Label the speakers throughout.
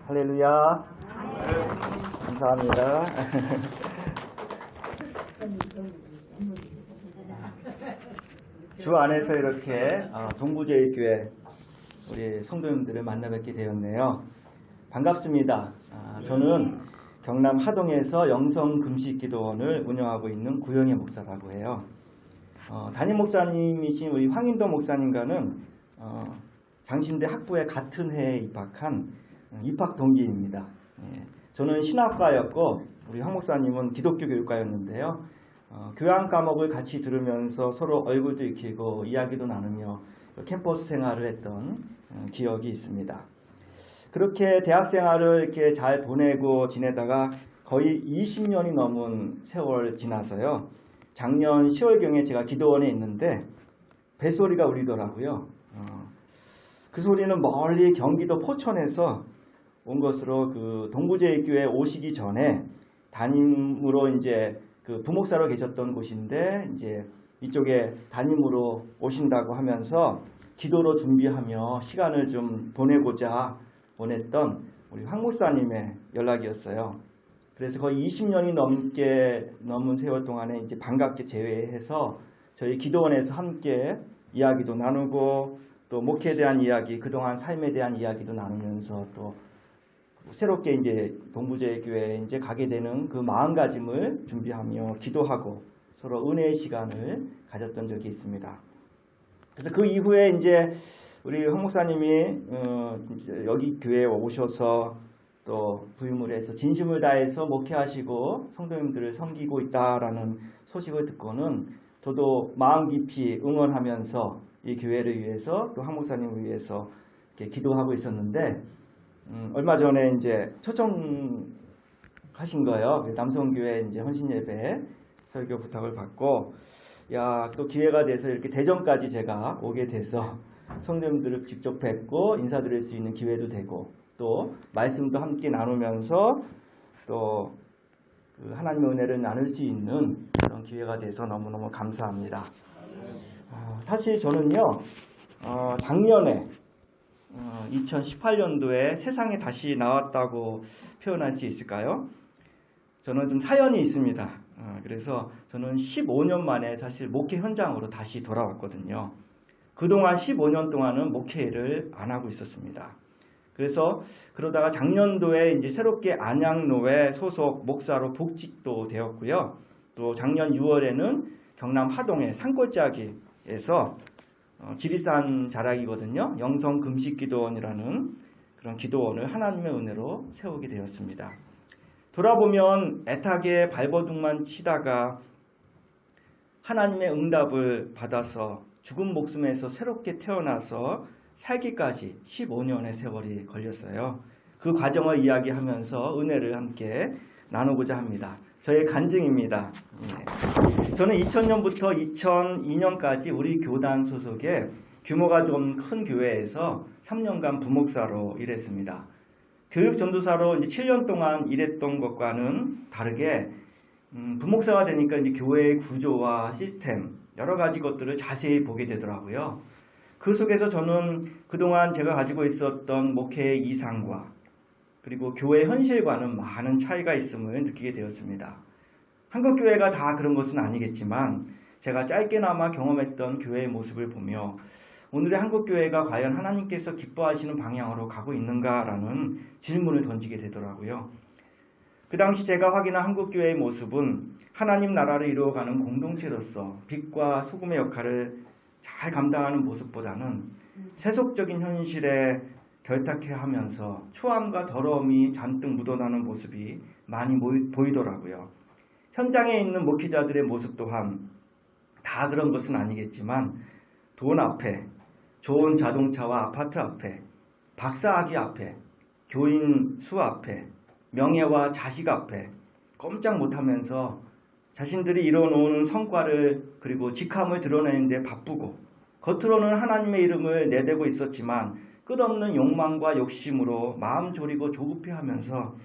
Speaker 1: 할렐루야. 감사합니다. 주 안에서 이렇게 동부제일교회 우리 성도님들을 만나 뵙게 되었네요. 반갑습니다. 저는 경남 하동에서 영성금식기도원을 운영하고 있는 구영애 목사라고 해요. 담임 목사님이신 우리 황인도 목사님과는 장신대 학부에 같은 해에 입학한 입학 동기입니다. 저는 신학과였고 우리 황 목사님은 기독교 교육과였는데요. 교양 과목을 같이 들으면서 서로 얼굴도 익히고 이야기도 나누며 캠퍼스 생활을 했던 기억이 있습니다. 그렇게 대학 생활을 이렇게 잘 보내고 지내다가 거의 20년이 넘은 세월 지나서요. 작년 10월경에 제가 기도원에 있는데 뱃소리가 울리더라고요. 그 소리는 멀리 경기도 포천에서 온 것으로 그 동부제일교회 오시기 전에 담임으로 이제 그 부목사로 계셨던 곳인데 이제 이쪽에 담임으로 오신다고 하면서 기도로 준비하며 시간을 좀 보내고자 보냈던 우리 황 목사님의 연락이었어요. 그래서 거의 20년이 넘은 세월 동안에 이제 반갑게 제외해서 저희 기도원에서 함께 이야기도 나누고 또 목회에 대한 이야기, 그동안 삶에 대한 이야기도 나누면서 또 새롭게 이제 동부제일교회에 이제 가게 되는 그 마음가짐을 준비하며 기도하고 서로 은혜의 시간을 가졌던 적이 있습니다. 그래서 그 이후에 이제 우리 황 목사님이 여기 교회에 오셔서 또 부임을 해서 진심을 다해서 목회하시고 성도님들을 섬기고 있다라는 소식을 듣고는 저도 마음 깊이 응원하면서 이 교회를 위해서 또 황 목사님을 위해서 이렇게 기도하고 있었는데 얼마 전에 이제 초청하신 거예요. 남성교회 이제 헌신예배 설교 부탁을 받고 또 기회가 돼서 이렇게 대전까지 제가 오게 돼서 성도님들을 직접 뵙고 인사드릴 수 있는 기회도 되고 또 말씀도 함께 나누면서 또 그 하나님의 은혜를 나눌 수 있는 그런 기회가 돼서 너무너무 감사합니다. 사실 저는요 작년에 2018년도에 세상에 다시 나왔다고 표현할 수 있을까요? 저는 좀 사연이 있습니다. 그래서 저는 15년 만에 사실 목회 현장으로 다시 돌아왔거든요. 그동안 15년 동안은 목회를 안 하고 있었습니다. 그래서 그러다가 작년도에 이제 새롭게 안양로회 소속 목사로 복직도 되었고요. 또 작년 6월에는 경남 하동의 산골짜기에서 지리산 자락이거든요. 영성금식기도원이라는 그런 기도원을 하나님의 은혜로 세우게 되었습니다. 돌아보면 애타게 발버둥만 치다가 하나님의 응답을 받아서 죽은 목숨에서 새롭게 태어나서 살기까지 15년의 세월이 걸렸어요. 그 과정을 이야기하면서 은혜를 함께 나누고자 합니다. 저의 간증입니다. 저는 2000년부터 2002년까지 우리 교단 소속의 규모가 좀 큰 교회에서 3년간 부목사로 일했습니다. 교육전도사로 이제 7년 동안 일했던 것과는 다르게 부목사가 되니까 이제 교회의 구조와 시스템 여러 가지 것들을 자세히 보게 되더라고요. 그 속에서 저는 그동안 제가 가지고 있었던 목회의 이상과 그리고 교회 현실과는 많은 차이가 있음을 느끼게 되었습니다. 한국교회가 다 그런 것은 아니겠지만 제가 짧게나마 경험했던 교회의 모습을 보며 오늘의 한국교회가 과연 하나님께서 기뻐하시는 방향으로 가고 있는가라는 질문을 던지게 되더라고요. 그 당시 제가 확인한 한국교회의 모습은 하나님 나라를 이루어가는 공동체로서 빛과 소금의 역할을 잘 감당하는 모습보다는 세속적인 현실에 결탁해야 하면서 추함과 더러움이 잔뜩 묻어나는 모습이 많이 보이더라고요. 현장에 있는 목회자들의 모습 또한 다 그런 것은 아니겠지만 돈 앞에, 좋은 자동차와 아파트 앞에, 박사학위 앞에, 교인 수 앞에, 명예와 자식 앞에 꼼짝 못하면서 자신들이 이뤄놓은 성과를 그리고 직함을 드러내는 데 바쁘고 겉으로는 하나님의 이름을 내대고 있었지만 끝없는 욕망과 욕심으로 마음 졸이고 조급해하면서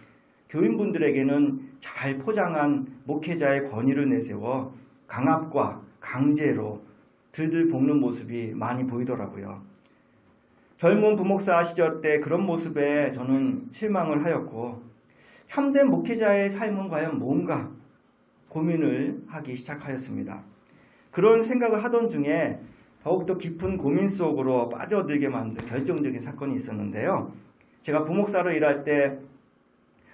Speaker 1: 교인분들에게는 잘 포장한 목회자의 권위를 내세워 강압과 강제로 들들 볶는 모습이 많이 보이더라고요. 젊은 부목사 시절 때 그런 모습에 저는 실망을 하였고 참된 목회자의 삶은 과연 뭔가 고민을 하기 시작하였습니다. 그런 생각을 하던 중에 더욱더 깊은 고민 속으로 빠져들게 만든 결정적인 사건이 있었는데요. 제가 부목사로 일할 때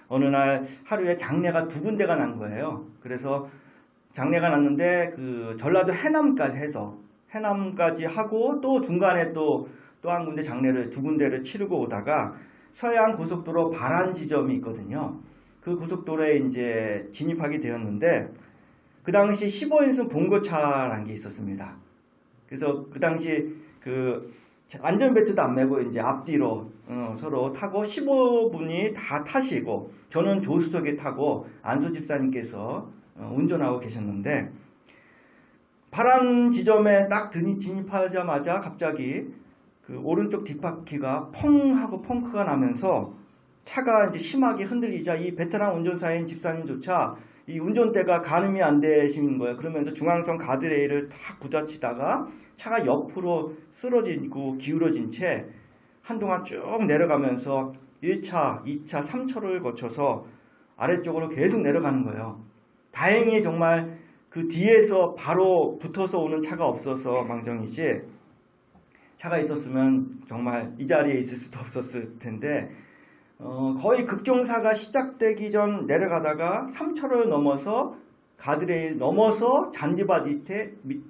Speaker 1: 어느 날 하루에 장례가 2군데가 난 거예요. 그래서 장례가 났는데 그 전라도 해남까지 해서 해남까지 하고 또 중간에 또 한 군데 장례를 2군데를 치르고 오다가 서해안 고속도로 발안 지점이 있거든요. 그 고속도로에 이제 진입하게 되었는데 그 당시 15인승 봉고차라는 게 있었습니다. 그래서 그 당시 그 안전벨트도 안 매고 이제 앞뒤로 서로 타고 15분이 다 타시고 저는 조수석에 타고 안수 집사님께서 운전하고 계셨는데 발안 지점에 딱 진입하자마자 갑자기 그 오른쪽 뒷바퀴가 펑 하고 펑크가 나면서 차가 이제 심하게 흔들리자 이 베테랑 운전사인 집사님조차 이 운전대가 가늠이 안 되시는 거예요. 그러면서 중앙선 가드레일을 탁 부딪히다가 차가 옆으로 쓰러지고 기울어진 채 한동안 쭉 내려가면서 1차, 2차, 3차로를 거쳐서 아래쪽으로 계속 내려가는 거예요. 다행히 정말 그 뒤에서 바로 붙어서 오는 차가 없어서 망정이지 차가 있었으면 정말 이 자리에 있을 수도 없었을 텐데 거의 급경사가 시작되기 전 내려가다가 3차로를 넘어서 가드레일 넘어서 잔디밭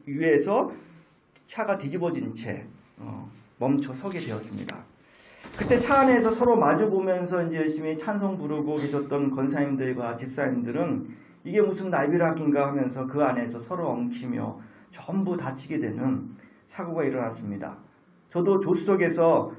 Speaker 1: 위에서 차가 뒤집어진 채 멈춰 서게 되었습니다. 그때 차 안에서 서로 마주보면서 이제 열심히 찬송 부르고 계셨던 권사님들과 집사님들은 이게 무슨 날벼락인가 하면서 그 안에서 서로 엉키며 전부 다치게 되는 사고가 일어났습니다. 저도 조수석에서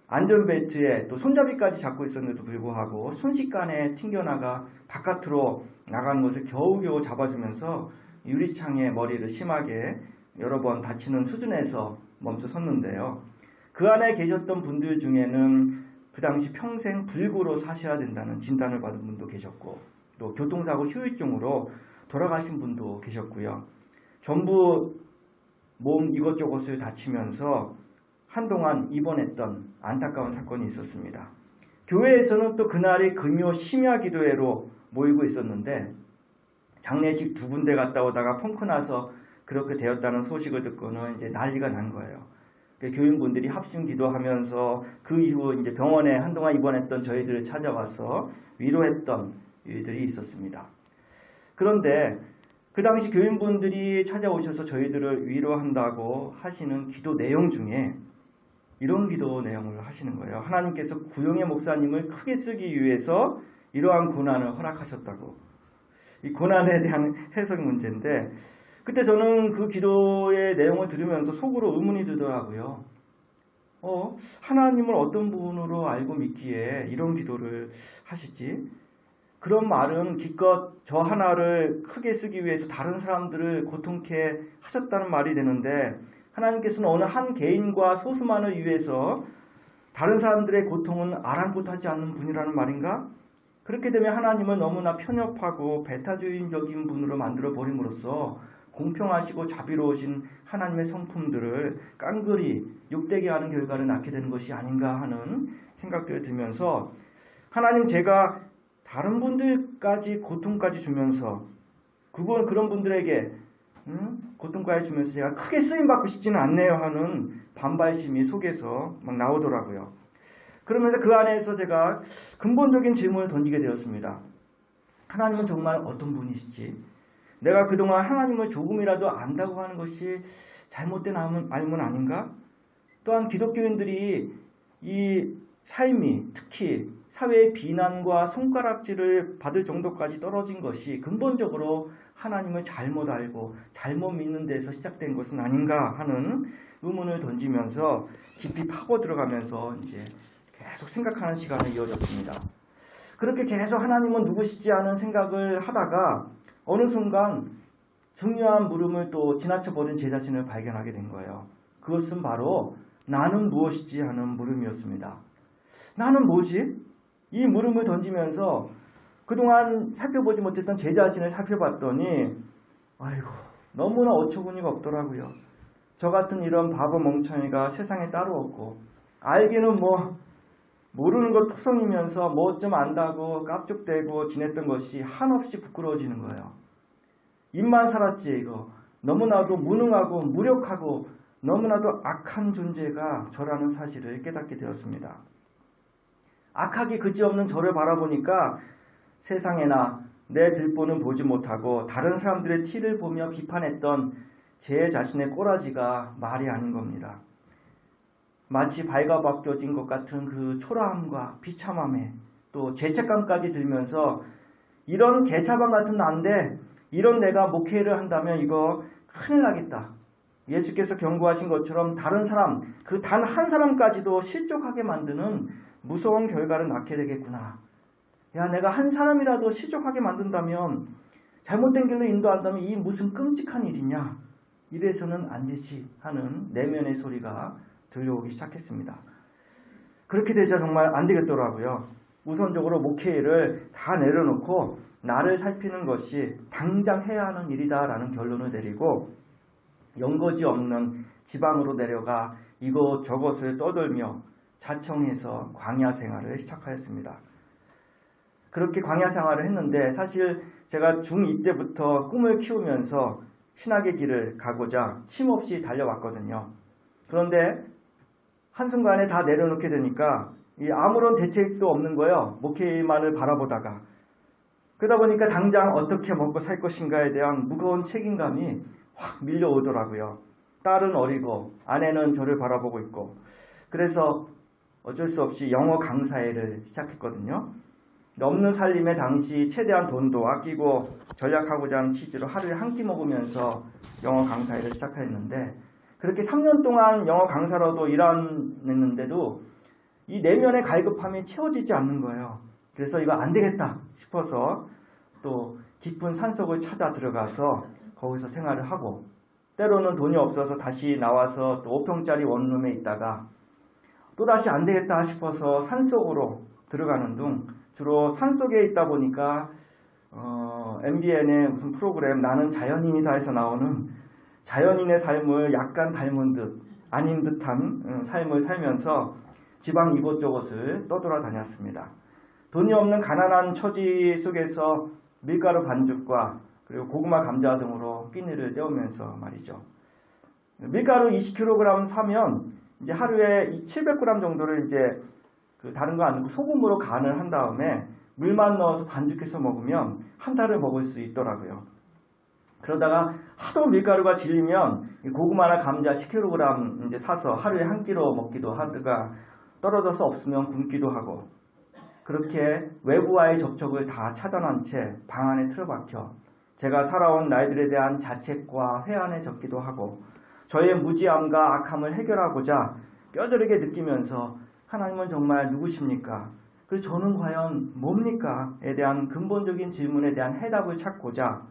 Speaker 1: 안전벨트에 또 손잡이까지 잡고 있었는데도 불구하고 순식간에 튕겨나가 바깥으로 나간 것을 겨우겨우 잡아주면서 유리창에 머리를 심하게 여러 번 다치는 수준에서 멈춰 섰는데요. 그 안에 계셨던 분들 중에는 그 당시 평생 불구로 사셔야 된다는 진단을 받은 분도 계셨고 또 교통사고 후유증으로 돌아가신 분도 계셨고요. 전부 몸 이것저것을 다치면서 한동안 입원했던 안타까운 사건이 있었습니다. 교회에서는 또 그날이 금요 심야 기도회로 모이고 있었는데 장례식 2군데 갔다 오다가 펑크 나서 그렇게 되었다는 소식을 듣고는 이제 난리가 난 거예요. 교인분들이 합심 기도하면서 그 이후 이제 병원에 한동안 입원했던 저희들을 찾아와서 위로했던 일들이 있었습니다. 그런데 그 당시 교인분들이 찾아오셔서 저희들을 위로한다고 하시는 기도 내용 중에 이런 기도 내용을 하시는 거예요. 하나님께서 구용의 목사님을 크게 쓰기 위해서 이러한 고난을 허락하셨다고. 이 고난에 대한 해석 문제인데 그때 저는 그 기도의 내용을 들으면서 속으로 의문이 들더라고요. 하나님을 어떤 분으로 알고 믿기에 이런 기도를 하시지? 그런 말은 기껏 저 하나를 크게 쓰기 위해서 다른 사람들을 고통케 하셨다는 말이 되는데 하나님께서는 어느 한 개인과 소수만을 위해서 다른 사람들의 고통은 아랑곳하지 않는 분이라는 말인가? 그렇게 되면 하나님은 너무나 편협하고 배타주의적인 분으로 만들어 버림으로써 공평하시고 자비로우신 하나님의 성품들을 깡그리 욕되게 하는 결과를 낳게 되는 것이 아닌가 하는 생각들을 들면서 하나님 제가 다른 분들까지 고통까지 주면서 그런 분들에게 고통까지 주면서 제가 크게 쓰임받고 싶지는 않네요 하는 반발심이 속에서 막 나오더라고요. 그러면서 그 안에서 제가 근본적인 질문을 던지게 되었습니다. 하나님은 정말 어떤 분이시지? 내가 그동안 하나님을 조금이라도 안다고 하는 것이 잘못된 알문 아닌가? 또한 기독교인들이 이 삶이 특히 사회의 비난과 손가락질을 받을 정도까지 떨어진 것이 근본적으로 하나님을 잘못 알고 잘못 믿는 데서 시작된 것은 아닌가 하는 의문을 던지면서 깊이 파고 들어가면서 이제 계속 생각하는 시간이 이어졌습니다. 그렇게 계속 하나님은 누구시지 하는 생각을 하다가 어느 순간 중요한 물음을 또 지나쳐버린 제 자신을 발견하게 된 거예요. 그것은 바로 나는 무엇이지 하는 물음이었습니다. 나는 뭐지? 이 물음을 던지면서 그동안 살펴보지 못했던 제 자신을 살펴봤더니 아이고 너무나 어처구니가 없더라고요. 저 같은 이런 바보 멍청이가 세상에 따로 없고 알기는 모르는 것 투성이면서 뭐 좀 안다고 깝죽대고 지냈던 것이 한없이 부끄러워지는 거예요. 입만 살았지 이거. 너무나도 무능하고 무력하고 너무나도 악한 존재가 저라는 사실을 깨닫게 되었습니다. 악하기 그지없는 저를 바라보니까 세상에나 내 들보는 보지 못하고 다른 사람들의 티를 보며 비판했던 제 자신의 꼬라지가 말이 아닌 겁니다. 마치 발가벗겨진 것 같은 그 초라함과 비참함에 또 죄책감까지 들면서 이런 개차반 같은 난데 이런 내가 목회를 한다면 이거 큰일 나겠다. 예수께서 경고하신 것처럼 다른 사람, 그 단 한 사람까지도 실족하게 만드는 무서운 결과를 낳게 되겠구나. 야, 내가 한 사람이라도 실족하게 만든다면, 잘못된 길로 인도한다면 이 무슨 끔찍한 일이냐. 이래서는 안 되지 하는 내면의 소리가 들려오기 시작했습니다. 그렇게 되자 정말 안 되겠더라고요. 우선적으로 목회일을 다 내려놓고 나를 살피는 것이 당장 해야 하는 일이다라는 결론을 내리고 연고지 없는 지방으로 내려가 이곳저곳을 떠돌며 자청해서 광야 생활을 시작하였습니다. 그렇게 광야 생활을 했는데 사실 제가 중2 때부터 꿈을 키우면서 신학의 길을 가고자 쉼없이 달려왔거든요. 그런데 한순간에 다 내려놓게 되니까 아무런 대책도 없는 거예요. 목회만을 바라보다가. 그러다 보니까 당장 어떻게 먹고 살 것인가에 대한 무거운 책임감이 확 밀려오더라고요. 딸은 어리고 아내는 저를 바라보고 있고 그래서 어쩔 수 없이 영어 강사회를 시작했거든요. 없는 살림에 당시 최대한 돈도 아끼고 전략하고자 하는 취지로 하루에 한 끼 먹으면서 영어 강사회를 시작했는데 그렇게 3년 동안 영어 강사로도 일했는데도 이 내면의 갈급함이 채워지지 않는 거예요. 그래서 이거 안 되겠다 싶어서 또 깊은 산속을 찾아 들어가서 거기서 생활을 하고 때로는 돈이 없어서 다시 나와서 또 5평짜리 원룸에 있다가 또다시 안 되겠다 싶어서 산속으로 들어가는 등 주로 산속에 있다 보니까 MBN의 무슨 프로그램 나는 자연인이다 해서 나오는 자연인의 삶을 약간 닮은 듯 아닌 듯한 삶을 살면서 지방 이곳저곳을 떠돌아다녔습니다. 돈이 없는 가난한 처지 속에서 밀가루 반죽과 그리고 고구마 감자 등으로 끼니를 때우면서 말이죠. 밀가루 20kg 사면 이제 하루에 700g 정도를 이제 다른 거 아니고 소금으로 간을 한 다음에 물만 넣어서 반죽해서 먹으면 한 달을 먹을 수 있더라고요. 그러다가 하도 밀가루가 질리면 고구마나 감자 10kg 이제 사서 하루에 한 끼로 먹기도 하다가 떨어져서 없으면 굶기도 하고 그렇게 외부와의 접촉을 다 차단한 채 방 안에 틀어박혀 제가 살아온 날들에 대한 자책과 회한에 적기도 하고 저의 무지함과 악함을 해결하고자 뼈저리게 느끼면서 하나님은 정말 누구십니까? 그리고 저는 과연 뭡니까? 에 대한 근본적인 질문에 대한 해답을 찾고자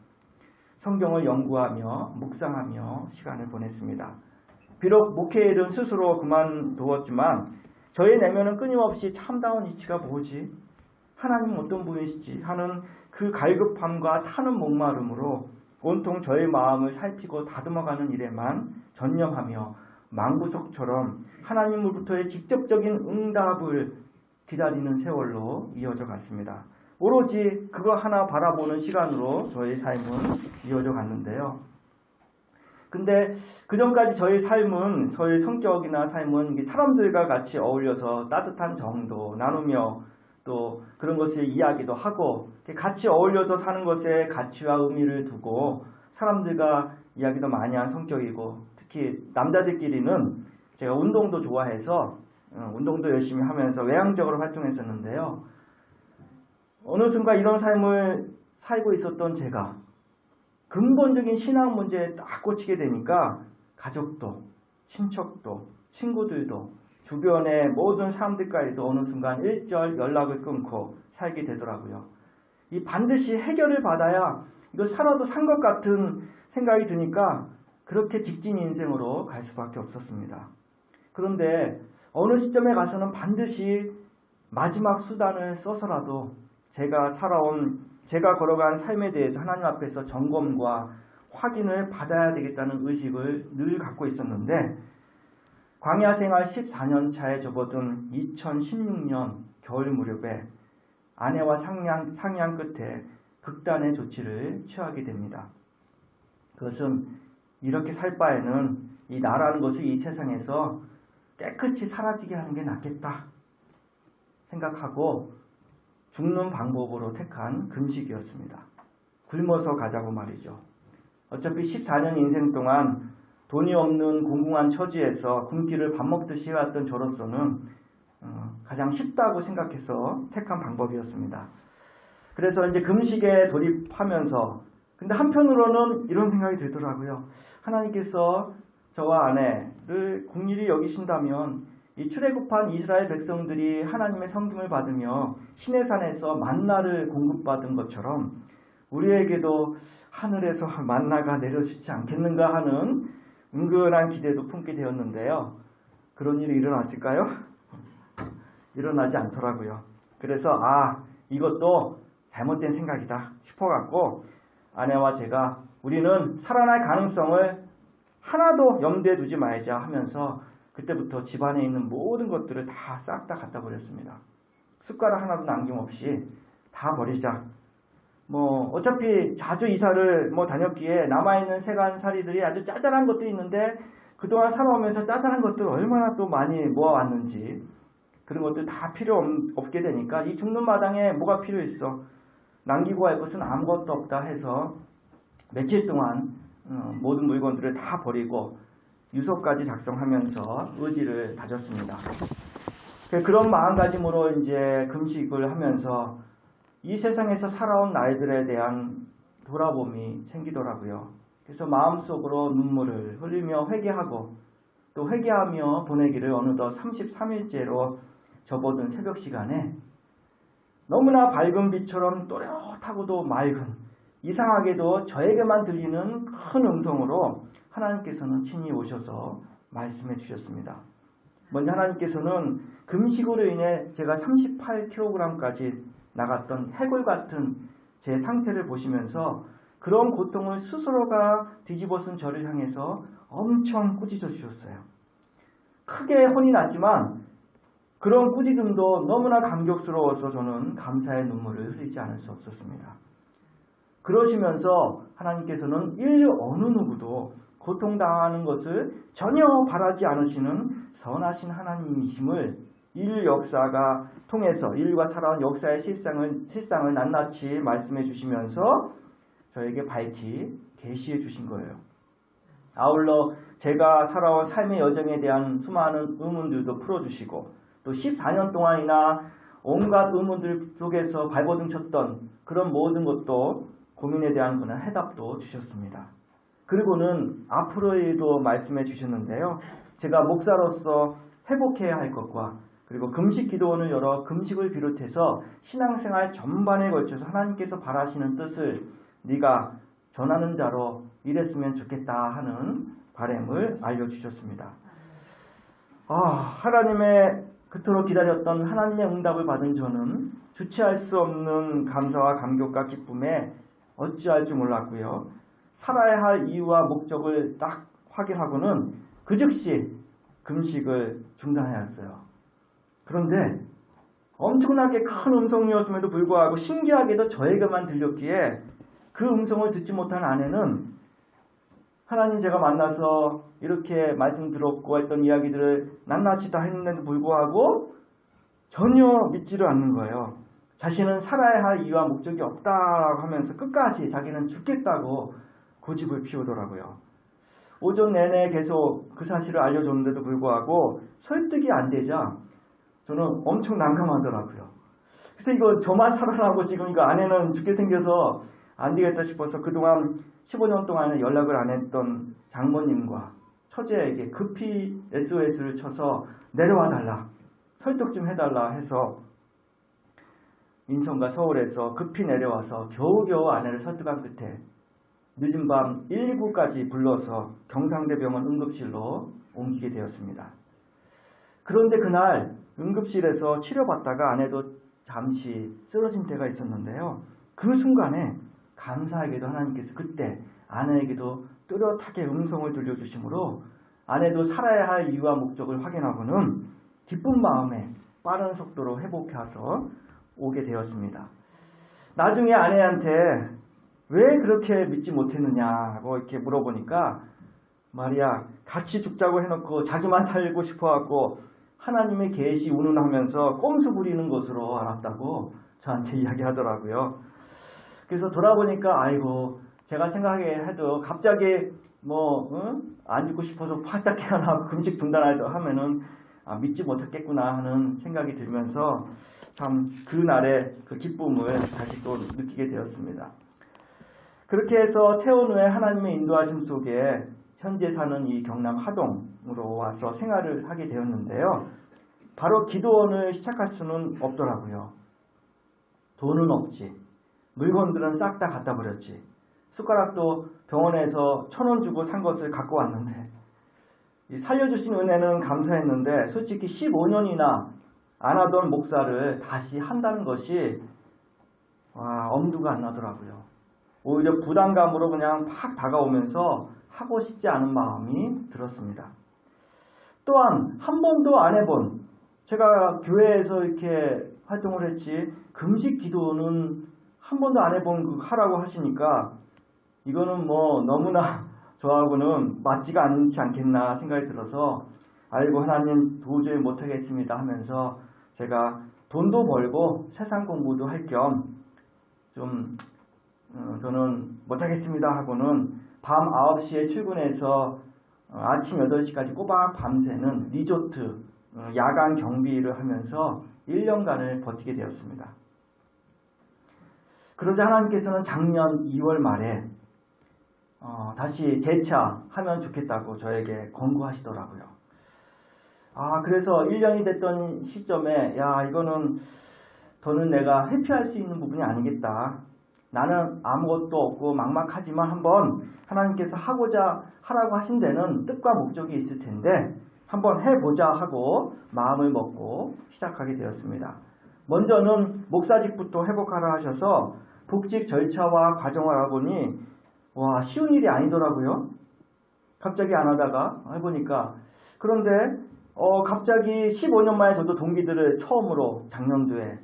Speaker 1: 성경을 연구하며 묵상하며 시간을 보냈습니다. 비록 목회일은 스스로 그만두었지만 저의 내면은 끊임없이 참다운 이치가 뭐지? 하나님 어떤 분이시지? 하는 그 갈급함과 타는 목마름으로 온통 저의 마음을 살피고 다듬어가는 일에만 전념하며 망구석처럼 하나님으로부터의 직접적인 응답을 기다리는 세월로 이어져 갔습니다. 오로지 그거 하나 바라보는 시간으로 저의 삶은 이어져 갔는데요. 근데 그전까지 저의 삶은 저의 성격이나 삶은 사람들과 같이 어울려서 따뜻한 정도 나누며 또 그런 것을 이야기도 하고 같이 어울려서 사는 것에 가치와 의미를 두고 사람들과 이야기도 많이 한 성격이고 특히 남자들끼리는 제가 운동도 좋아해서 운동도 열심히 하면서 외향적으로 활동했었는데요. 어느 순간 이런 삶을 살고 있었던 제가 근본적인 신앙 문제에 딱 꽂히게 되니까 가족도, 친척도, 친구들도 주변의 모든 사람들까지도 어느 순간 일절 연락을 끊고 살게 되더라고요. 이 반드시 해결을 받아야 이거 살아도 산 것 같은 생각이 드니까 그렇게 직진 인생으로 갈 수밖에 없었습니다. 그런데 어느 시점에 가서는 반드시 마지막 수단을 써서라도 제가 걸어간 삶에 대해서 하나님 앞에서 점검과 확인을 받아야 되겠다는 의식을 늘 갖고 있었는데 광야 생활 14년 차에 접어든 2016년 겨울 무렵에 아내와 상의한 끝에 극단의 조치를 취하게 됩니다. 그것은 이렇게 살 바에는 이 나라는 것을 이 세상에서 깨끗이 사라지게 하는 게 낫겠다 생각하고 죽는 방법으로 택한 금식이었습니다. 굶어서 가자고 말이죠. 어차피 14년 인생 동안 돈이 없는 공공한 처지에서 굶기를 밥 먹듯이 해왔던 저로서는 가장 쉽다고 생각해서 택한 방법이었습니다. 그래서 이제 금식에 돌입하면서 근데 한편으로는 이런 생각이 들더라고요. 하나님께서 저와 아내를 긍휼히 여기신다면 이 출애굽한 이스라엘 백성들이 하나님의 섬김을 받으며 시내산에서 만나를 공급받은 것처럼 우리에게도 하늘에서 만나가 내려주지 않겠는가 하는 은근한 기대도 품게 되었는데요. 그런 일이 일어났을까요? 일어나지 않더라고요. 그래서 이것도 잘못된 생각이다 싶어갖고 아내와 제가 우리는 살아날 가능성을 하나도 염두에 두지 말자 하면서 그때부터 집안에 있는 모든 것들을 다 싹 다 갖다 버렸습니다. 숟가락 하나도 남김없이 다 버리자. 어차피 자주 이사를 다녔기에 남아있는 세간살이들이 아주 짜잘한 것도 있는데 그동안 살아오면서 짜잘한 것들 얼마나 또 많이 모아왔는지 그런 것들 다 필요 없게 되니까 이 죽는 마당에 뭐가 필요했어. 남기고 할 것은 아무것도 없다 해서 며칠 동안 모든 물건들을 다 버리고 유서까지 작성하면서 의지를 다졌습니다. 그런 마음가짐으로 이제 금식을 하면서 이 세상에서 살아온 날들에 대한 돌아봄이 생기더라고요. 그래서 마음속으로 눈물을 흘리며 회개하고 또 회개하며 보내기를 어느덧 33일째로 접어든 새벽 시간에 너무나 밝은 빛처럼 또렷하고도 맑은 이상하게도 저에게만 들리는 큰 음성으로 하나님께서는 친히 오셔서 말씀해 주셨습니다. 먼저 하나님께서는 금식으로 인해 제가 38kg까지 나갔던 해골 같은 제 상태를 보시면서 그런 고통을 스스로가 뒤집어쓴 저를 향해서 엄청 꾸짖어 주셨어요. 크게 혼이 났지만 그런 꾸짖음도 너무나 감격스러워서 저는 감사의 눈물을 흘리지 않을 수 없었습니다. 그러시면서 하나님께서는 인류 어느 누구도 고통당하는 것을 전혀 바라지 않으시는 선하신 하나님이심을 인류 역사가 통해서 인류가 살아온 역사의 실상을 낱낱이 말씀해 주시면서 저에게 밝히 계시해 주신 거예요. 아울러 제가 살아온 삶의 여정에 대한 수많은 의문들도 풀어주시고 또 14년 동안이나 온갖 의문들 속에서 발버둥 쳤던 그런 모든 것도 고민에 대한 그런 해답도 주셨습니다. 그리고는 앞으로에도 말씀해 주셨는데요. 제가 목사로서 회복해야 할 것과 그리고 금식 기도원을 열어 금식을 비롯해서 신앙생활 전반에 걸쳐서 하나님께서 바라시는 뜻을 네가 전하는 자로 일했으면 좋겠다 하는 바람을 알려주셨습니다. 하나님의 그토록 기다렸던 하나님의 응답을 받은 저는 주체할 수 없는 감사와 감격과 기쁨에 어찌할 줄 몰랐고요. 살아야 할 이유와 목적을 딱 확인하고는 그 즉시 금식을 중단하였어요. 그런데 엄청나게 큰 음성이었음에도 불구하고 신기하게도 저에게만 들렸기에 그 음성을 듣지 못한 아내는 하나님 제가 만나서 이렇게 말씀 들었고 했던 이야기들을 낱낱이 다 했는데도 불구하고 전혀 믿지를 않는 거예요. 자신은 살아야 할 이유와 목적이 없다라고 하면서 끝까지 자기는 죽겠다고 고집을 피우더라고요. 오전 내내 계속 그 사실을 알려줬는데도 불구하고 설득이 안 되자 저는 엄청 난감하더라고요. 그래서 이거 저만 살아나고 지금 이거 아내는 죽게 생겨서 안 되겠다 싶어서 그동안 15년 동안은 연락을 안 했던 장모님과 처제에게 급히 SOS를 쳐서 내려와 달라, 설득 좀 해달라 해서 인천과 서울에서 급히 내려와서 겨우겨우 아내를 설득한 끝에 늦은 밤 119까지 불러서 경상대병원 응급실로 옮기게 되었습니다. 그런데 그날 응급실에서 치료받다가 아내도 잠시 쓰러진 때가 있었는데요. 그 순간에 감사하게도 하나님께서 그때 아내에게도 뚜렷하게 음성을 들려주심으로 아내도 살아야 할 이유와 목적을 확인하고는 기쁜 마음에 빠른 속도로 회복해서 오게 되었습니다. 나중에 아내한테 왜 그렇게 믿지 못했느냐고 이렇게 물어보니까 말이야, 같이 죽자고 해놓고 자기만 살고 싶어갖고 하나님의 계시 운운하면서 꼼수 부리는 것으로 알았다고 저한테 이야기하더라고요. 그래서 돌아보니까 아이고, 제가 생각해도 갑자기 안 죽고 싶어서 파딱 깨어나고 금식 중단하려 하면은 믿지 못했겠구나 하는 생각이 들면서 참 그날의 그 기쁨을 다시 또 느끼게 되었습니다. 그렇게 해서 퇴원 후에 하나님의 인도하심 속에 현재 사는 이 경남 하동으로 와서 생활을 하게 되었는데요. 바로 기도원을 시작할 수는 없더라고요. 돈은 없지. 물건들은 싹 다 갖다 버렸지. 숟가락도 병원에서 1,000원 주고 산 것을 갖고 왔는데 살려주신 은혜는 감사했는데 솔직히 15년이나 안 하던 목사를 다시 한다는 것이 엄두가 안 나더라고요. 오히려 부담감으로 그냥 팍 다가오면서 하고 싶지 않은 마음이 들었습니다. 또한 한 번도 안 해본, 제가 교회에서 이렇게 활동을 했지 금식 기도는 한 번도 안 해본 그 하라고 하시니까 이거는 너무나 저하고는 맞지가 않지 않겠나 생각이 들어서 아이고 하나님 도저히 못하겠습니다 하면서 제가 돈도 벌고 세상 공부도 할 겸 좀 저는 못하겠습니다 하고는 밤 9시에 출근해서 아침 8시까지 꼬박 밤새는 리조트 야간 경비를 하면서 1년간을 버티게 되었습니다. 그러자 하나님께서는 작년 2월 말에 다시 재차하면 좋겠다고 저에게 권고하시더라고요. 그래서 1년이 됐던 시점에 이거는 더는 내가 회피할 수 있는 부분이 아니겠다. 나는 아무것도 없고 막막하지만 한번 하나님께서 하라고 하신 데는 뜻과 목적이 있을 텐데 한번 해보자 하고 마음을 먹고 시작하게 되었습니다. 먼저는 목사직부터 회복하라 하셔서 복직 절차와 과정을 알아보니 쉬운 일이 아니더라고요. 갑자기 안 하다가 해보니까. 그런데 갑자기 15년 만에 저도 동기들을 처음으로 작년도에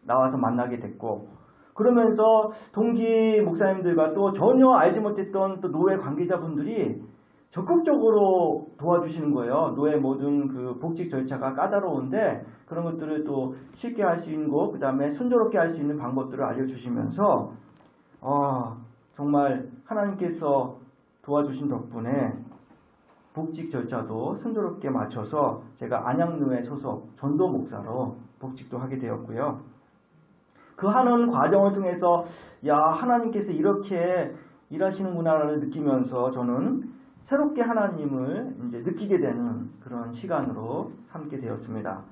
Speaker 1: 나와서 만나게 됐고, 그러면서 동기 목사님들과 또 전혀 알지 못했던 또 노회 관계자분들이 적극적으로 도와주시는 거예요. 노회 모든 그 복직 절차가 까다로운데 그런 것들을 또 쉽게 할 수 있는 것, 그 다음에 순조롭게 할 수 있는 방법들을 알려주시면서 정말 하나님께서 도와주신 덕분에 복직 절차도 순조롭게 맞춰서 제가 안양노회 소속 전도 목사로 복직도 하게 되었고요. 그 하는 과정을 통해서 하나님께서 이렇게 일하시는구나를 느끼면서 저는 새롭게 하나님을 이제 느끼게 되는 그런 시간으로 삼게 되었습니다.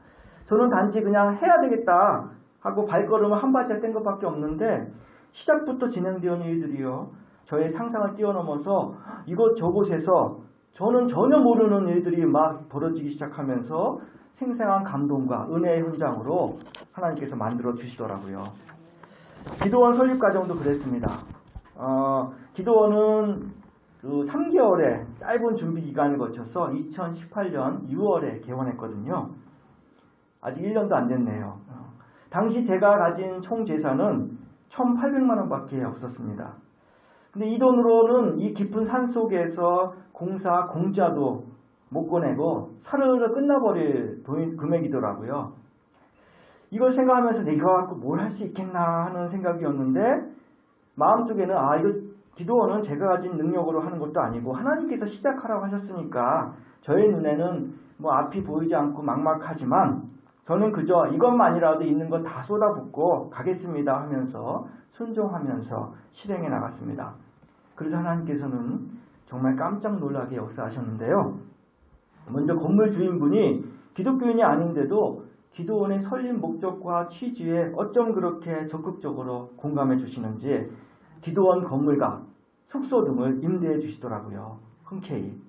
Speaker 1: 저는 단지 그냥 해야 되겠다 하고 발걸음을 한 발짝 뗀 것밖에 없는데 시작부터 진행되는 일들이요, 저의 상상을 뛰어넘어서 이곳저곳에서 저는 전혀 모르는 일들이 막 벌어지기 시작하면서 생생한 감동과 은혜의 현장으로 하나님께서 만들어 주시더라고요. 기도원 설립 과정도 그랬습니다. 기도원은 그 3개월의 짧은 준비 기간을 거쳐서 2018년 6월에 개원했거든요. 아직 1년도 안 됐네요. 당시 제가 가진 총 재산은 1,800만 원밖에 없었습니다. 근데 이 돈으로는 이 깊은 산 속에서 공짜도 못 꺼내고 사르르 끝나버릴 금액이더라고요. 이걸 생각하면서 내가 갖고 뭘 할 수 있겠나 하는 생각이었는데 마음속에는 이거 기도원은 제가 가진 능력으로 하는 것도 아니고 하나님께서 시작하라고 하셨으니까 저의 눈에는 앞이 보이지 않고 막막하지만 저는 그저 이것만이라도 있는 거 다 쏟아붓고 가겠습니다 하면서 순종하면서 실행해 나갔습니다. 그래서 하나님께서는 정말 깜짝 놀라게 역사하셨는데요. 먼저 건물 주인분이 기독교인이 아닌데도 기도원의 설립 목적과 취지에 어쩜 그렇게 적극적으로 공감해 주시는지 기도원 건물과 숙소 등을 임대해 주시더라고요. 흔쾌히.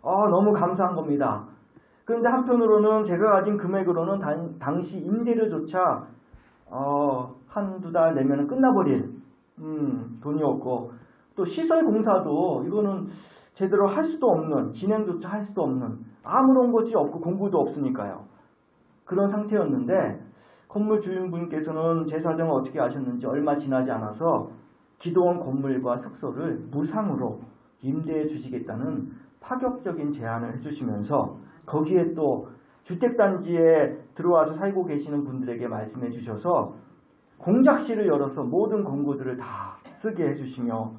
Speaker 1: 너무 감사한 겁니다. 그런데 한편으로는 제가 가진 금액으로는 당시 임대료조차 한두 달 내면 끝나버릴 돈이었고, 또 시설 공사도 이거는 제대로 할 수도 없는, 진행조차 할 수도 없는, 아무런 것이 없고 공부도 없으니까요. 그런 상태였는데 건물 주인분께서는 제 사정을 어떻게 아셨는지 얼마 지나지 않아서 기도원 건물과 숙소를 무상으로 임대해 주시겠다는 파격적인 제안을 해주시면서 거기에 또 주택단지에 들어와서 살고 계시는 분들에게 말씀해 주셔서 공작실을 열어서 모든 공고들을 다 쓰게 해주시며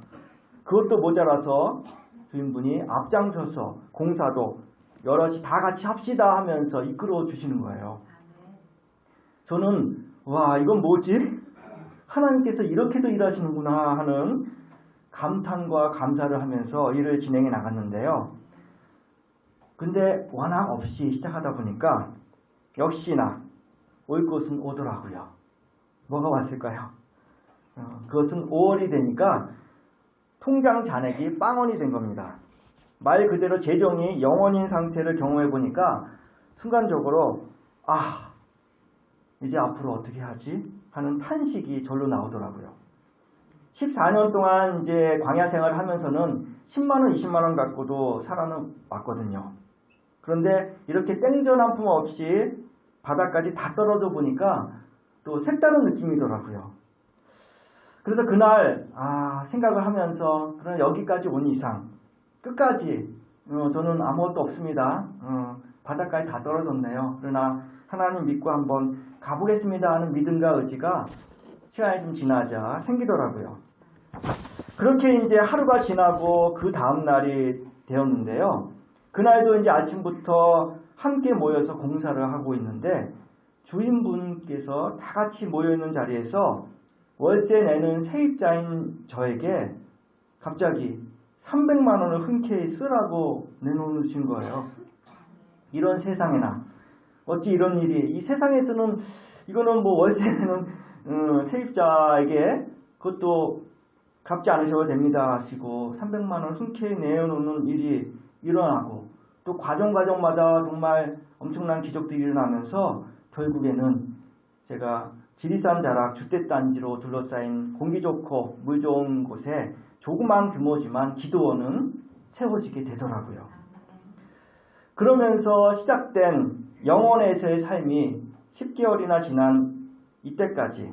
Speaker 1: 그것도 모자라서 주인분이 앞장서서 공사도 여럿이 다 같이 합시다 하면서 이끌어 주시는 거예요. 저는 와, 이건 뭐지? 하나님께서 이렇게도 일하시는구나 하는 감탄과 감사를 하면서 일을 진행해 나갔는데요. 근데 원함 없이 시작하다 보니까 역시나 올 것은 오더라고요. 뭐가 왔을까요? 그것은 5월이 되니까 통장 잔액이 빵원이 된 겁니다. 말 그대로 재정이 0원인 상태를 경험해 보니까 순간적으로 이제 앞으로 어떻게 하지? 하는 탄식이 절로 나오더라고요. 14년 동안 이제 광야 생활을 하면서는 10만원, 20만원 갖고도 살아는 왔거든요. 그런데 이렇게 땡전 한 푼 없이 바닥까지 다 떨어져 보니까 또 색다른 느낌이더라고요. 그래서 그날 생각을 하면서 그럼 여기까지 온 이상 끝까지 저는 아무것도 없습니다. 바닥까지 다 떨어졌네요. 그러나 하나님 믿고 한번 가보겠습니다 하는 믿음과 의지가 시간이 좀 지나자 생기더라고요. 그렇게 이제 하루가 지나고 그 다음 날이 되었는데요. 그날도 이제 아침부터 함께 모여서 공사를 하고 있는데 주인분께서 다 같이 모여있는 자리에서 월세 내는 세입자인 저에게 갑자기 300만 원을 흔쾌히 쓰라고 내놓으신 거예요. 이런 세상에나 어찌 이런 일이 이 세상에서는 이거는 뭐 월세 내는 세입자에게 그것도 갚지 않으셔도 됩니다 하시고 300만 원 흔쾌히 내놓는 일이 일어나고 또 과정마다 정말 엄청난 기적들이 일어나면서 결국에는 제가 지리산 자락 주택단지로 둘러싸인 공기 좋고 물 좋은 곳에 조그만 규모지만 기도원은 세워지게 되더라고요. 그러면서 시작된 영원에서의 삶이 10개월이나 지난 이때까지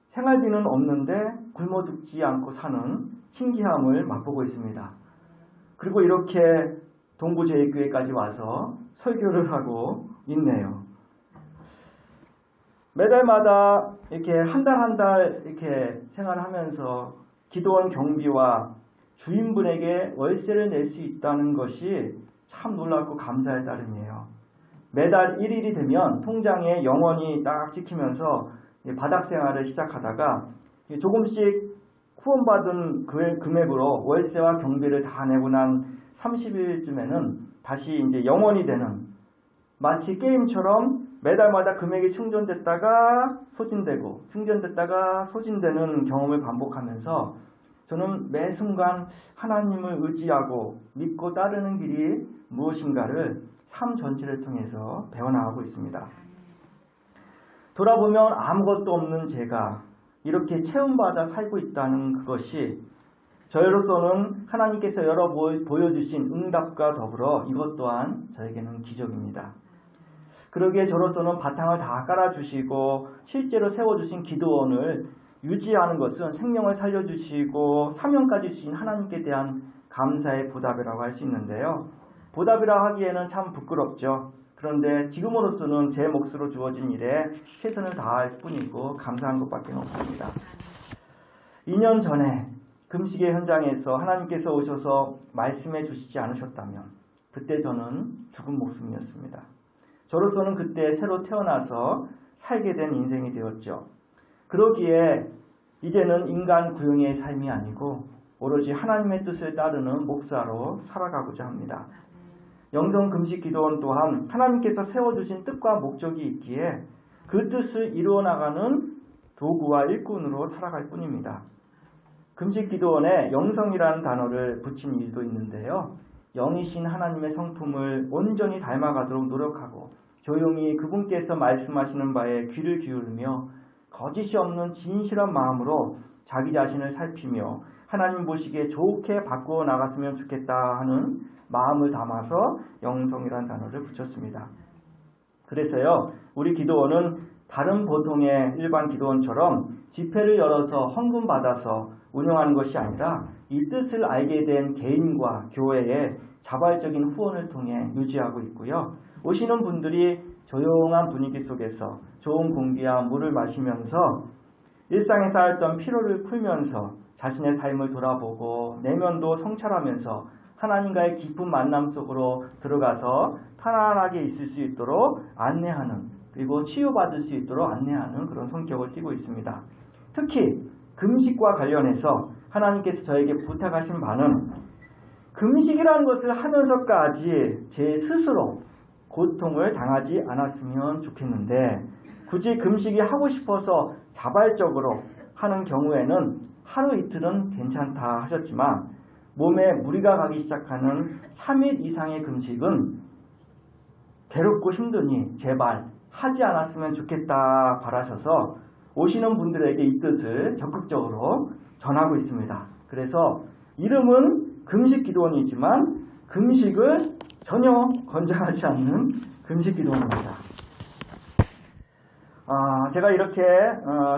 Speaker 1: 생활비는 없는데 굶어 죽지 않고 사는 신기함을 맛보고 있습니다. 그리고 이렇게 동부제일교회까지 와서 설교를 하고 있네요. 매달마다 이렇게 한 달 이렇게 생활하면서 기도원 경비와 주인분에게 월세를 낼 수 있다는 것이 참 놀랍고 감사의 따름이에요. 매달 1일이 되면 통장에 영원히 딱 찍히면서 바닥 생활을 시작하다가 조금씩 후원받은 금액으로 월세와 경비를 다 내고 난 30일쯤에는 다시 이제 영원이 되는 마치 게임처럼 매달마다 금액이 충전됐다가 소진되고 충전됐다가 소진되는 경험을 반복하면서 저는 매 순간 하나님을 의지하고 믿고 따르는 길이 무엇인가를 삶 전체를 통해서 배워나가고 있습니다. 돌아보면 아무것도 없는 제가 이렇게 체험받아 살고 있다는 그것이 저희로서는 하나님께서 여러 보여주신 응답과 더불어 이것 또한 저에게는 기적입니다. 그러기에 저로서는 바탕을 다 깔아주시고 실제로 세워주신 기도원을 유지하는 것은 생명을 살려주시고 사명까지 주신 하나님께 대한 감사의 보답이라고 할 수 있는데요. 보답이라 하기에는 참 부끄럽죠. 그런데 지금으로서는 제 몫으로 주어진 일에 최선을 다할 뿐이고 감사한 것밖에 없습니다. 2년 전에 금식의 현장에서 하나님께서 오셔서 말씀해 주시지 않으셨다면 그때 저는 죽은 목숨이었습니다. 저로서는 그때 새로 태어나서 살게 된 인생이 되었죠. 그러기에 이제는 인간 구용의 삶이 아니고 오로지 하나님의 뜻을 따르는 목사로 살아가고자 합니다. 영성 금식 기도원 또한 하나님께서 세워주신 뜻과 목적이 있기에 그 뜻을 이루어나가는 도구와 일꾼으로 살아갈 뿐입니다. 금식 기도원에 영성이라는 단어를 붙인 이유도 있는데요. 영이신 하나님의 성품을 온전히 닮아가도록 노력하고 조용히 그분께서 말씀하시는 바에 귀를 기울이며 거짓이 없는 진실한 마음으로 자기 자신을 살피며 하나님 보시기에 좋게 바꾸어 나갔으면 좋겠다 하는 마음을 담아서 영성이라는 단어를 붙였습니다. 그래서요, 우리 기도원은 다른 보통의 일반 기도원처럼 집회를 열어서 헌금 받아서 운영하는 것이 아니라 이 뜻을 알게 된 개인과 교회의 자발적인 후원을 통해 유지하고 있고요. 오시는 분들이 조용한 분위기 속에서 좋은 공기와 물을 마시면서 일상에 쌓였던 피로를 풀면서 자신의 삶을 돌아보고 내면도 성찰하면서 하나님과의 깊은 만남 속으로 들어가서 편안하게 있을 수 있도록 안내하는, 그리고 치유받을 수 있도록 안내하는 그런 성격을 띠고 있습니다. 특히 금식과 관련해서 하나님께서 저에게 부탁하신 바는 금식이라는 것을 하면서까지 제 스스로 고통을 당하지 않았으면 좋겠는데, 굳이 금식이 하고 싶어서 자발적으로 하는 경우에는 하루 이틀은 괜찮다 하셨지만 몸에 무리가 가기 시작하는 3일 이상의 금식은 괴롭고 힘드니 제발 하지 않았으면 좋겠다 바라셔서 오시는 분들에게 이 뜻을 적극적으로 전하고 있습니다. 그래서 이름은 금식기도원이지만 금식을 전혀 권장하지 않는 금식기도원입니다. 제가 이렇게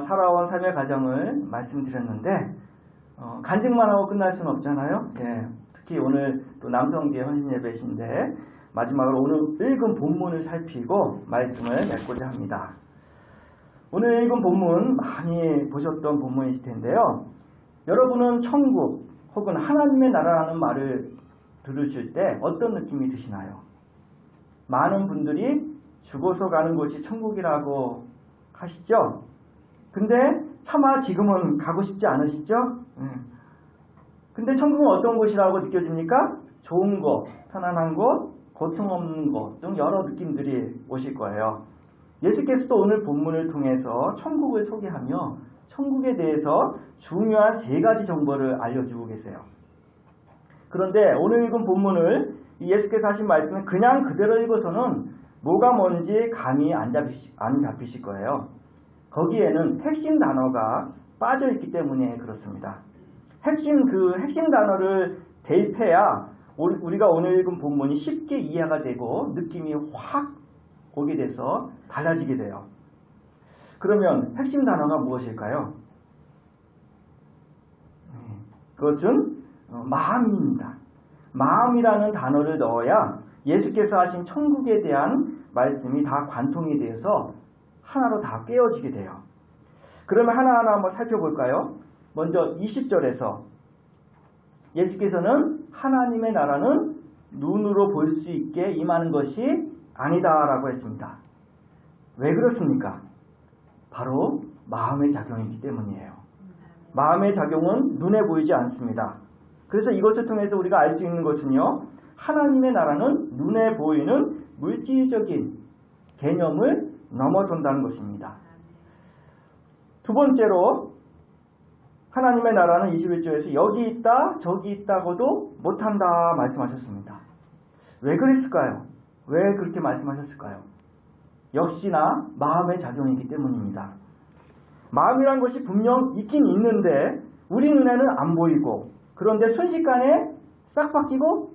Speaker 1: 살아온 삶의 과정을 말씀드렸는데 간증만 하고 끝날 수는 없잖아요. 예, 특히 오늘 또 남성기의 헌신 예배신데 마지막으로 오늘 읽은 본문을 살피고 말씀을 맺고자 합니다. 오늘 읽은 본문 많이 보셨던 본문이실 텐데요. 여러분은 천국 혹은 하나님의 나라라는 말을 들으실 때 어떤 느낌이 드시나요? 많은 분들이 죽어서 가는 곳이 천국이라고 하시죠? 근데 차마 지금은 가고 싶지 않으시죠? 근데 천국은 어떤 곳이라고 느껴집니까? 좋은 곳, 편안한 곳, 고통 없는 곳 등 여러 느낌들이 오실 거예요. 예수께서도 오늘 본문을 통해서 천국을 소개하며 천국에 대해서 중요한 3가지 정보를 알려주고 계세요. 그런데 오늘 읽은 본문을 예수께서 하신 말씀을 그냥 그대로 읽어서는 뭐가 뭔지 감이 안 잡히실 거예요. 거기에는 핵심 단어가 빠져있기 때문에 그렇습니다. 핵심 단어를 대입해야 우리가 오늘 읽은 본문이 쉽게 이해가 되고 느낌이 확 오게 돼서 달라지게 돼요. 그러면 핵심 단어가 무엇일까요? 그것은 마음입니다. 마음이라는 단어를 넣어야 예수께서 하신 천국에 대한 말씀이 다 관통이 되어서 하나로 다 깨어지게 돼요. 그러면 하나하나 한번 살펴볼까요? 먼저 20절에서 예수께서는 하나님의 나라는 눈으로 볼 수 있게 임하는 것이 아니다라고 했습니다. 왜 그렇습니까? 바로 마음의 작용이기 때문이에요. 마음의 작용은 눈에 보이지 않습니다. 그래서 이것을 통해서 우리가 알 수 있는 것은요, 하나님의 나라는 눈에 보이는 물질적인 개념을 넘어선다는 것입니다. 두 번째로 하나님의 나라는 21절에서 여기 있다 저기 있다고도 못한다 말씀하셨습니다. 왜 그랬을까요? 왜 그렇게 말씀하셨을까요? 역시나 마음의 작용이기 때문입니다. 마음이란 것이 분명 있긴 있는데 우리 눈에는 안 보이고, 그런데 순식간에 싹 바뀌고